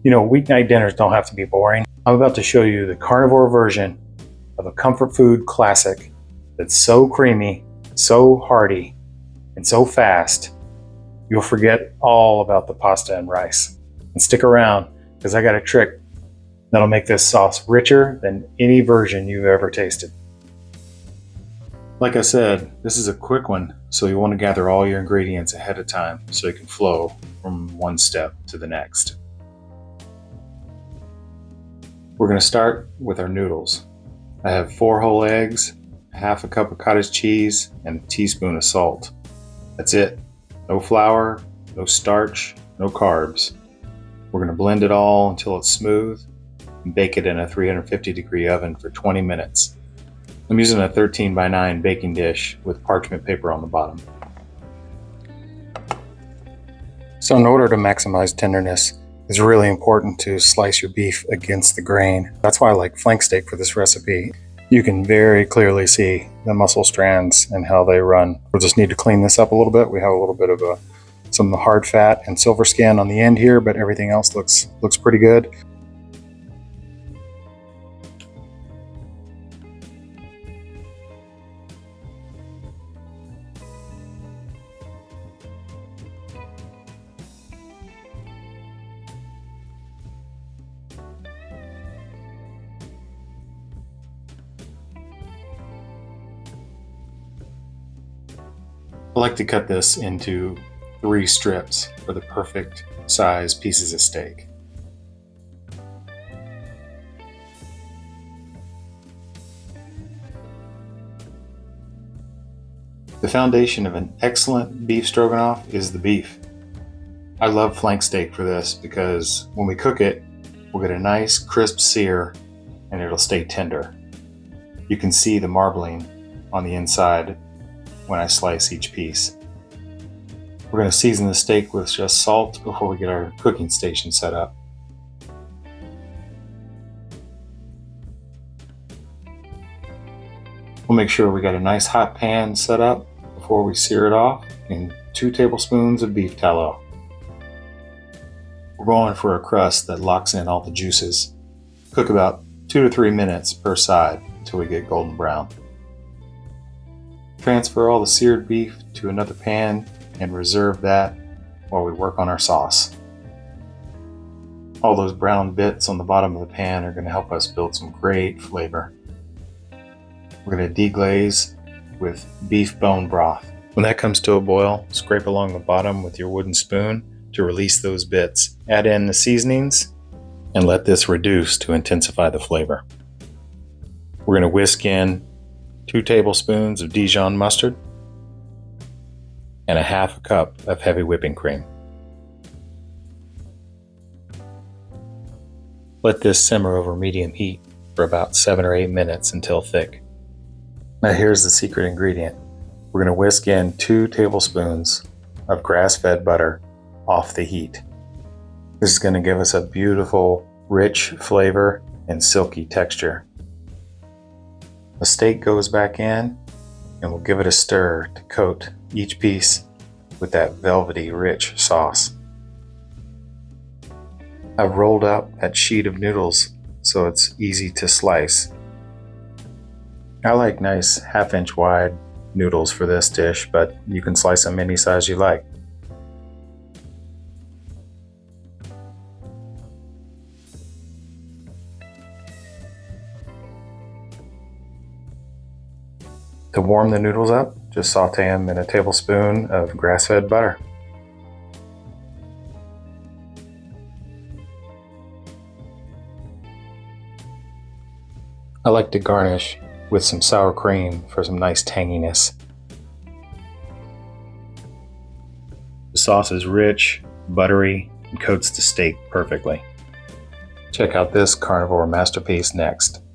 You know, weeknight dinners don't have to be boring. I'm about to show you the carnivore version of a comfort food classic that's so creamy, so hearty, and so fast, you'll forget all about the pasta and rice. And stick around, because I got a trick that'll make this sauce richer than any version you've ever tasted. Like I said, this is a quick one, so you want to gather all your ingredients ahead of time so you can flow from one step to the next. We're going to start with our noodles. I have 4 whole eggs, half a cup of cottage cheese, and a teaspoon of salt. That's it. No flour, no starch, no carbs. We're going to blend it all until it's smooth and bake it in a 350-degree oven for 20 minutes. I'm using a 13x9 baking dish with parchment paper on the bottom. So in order to maximize tenderness, it's really important to slice your beef against the grain. That's why I like flank steak for this recipe. You can very clearly see the muscle strands and how they run. We'll just need to clean this up a little bit. We have a little bit of some hard fat and silver skin on the end here, but everything else looks pretty good. I like to cut this into 3 strips for the perfect size pieces of steak. The foundation of an excellent beef stroganoff is the beef. I love flank steak for this because when we cook it, we'll get a nice crisp sear and it'll stay tender. You can see the marbling on the inside when I slice each piece. We're going to season the steak with just salt before we get our cooking station set up. We'll make sure we got a nice hot pan set up before we sear it off in 2 tablespoons of beef tallow. We're going for a crust that locks in all the juices. Cook about 2 to 3 minutes per side until we get golden brown. Transfer all the seared beef to another pan and reserve that while we work on our sauce. All those brown bits on the bottom of the pan are going to help us build some great flavor. We're going to deglaze with beef bone broth. When that comes to a boil, scrape along the bottom with your wooden spoon to release those bits. Add in the seasonings and let this reduce to intensify the flavor. We're going to whisk in 2 tablespoons of Dijon mustard and a half a cup of heavy whipping cream. Let this simmer over medium heat for about 7 or 8 minutes until thick. Now here's the secret ingredient. We're going to whisk in 2 tablespoons of grass-fed butter off the heat. This is going to give us a beautiful, rich flavor and silky texture. The steak goes back in and we'll give it a stir to coat each piece with that velvety, rich sauce. I've rolled up that sheet of noodles so it's easy to slice. I like nice 1/2 inch wide noodles for this dish, but you can slice them any size you like. To warm the noodles up, just saute them in a tablespoon of grass-fed butter. I like to garnish with some sour cream for some nice tanginess. The sauce is rich, buttery, and coats the steak perfectly. Check out this carnivore masterpiece next.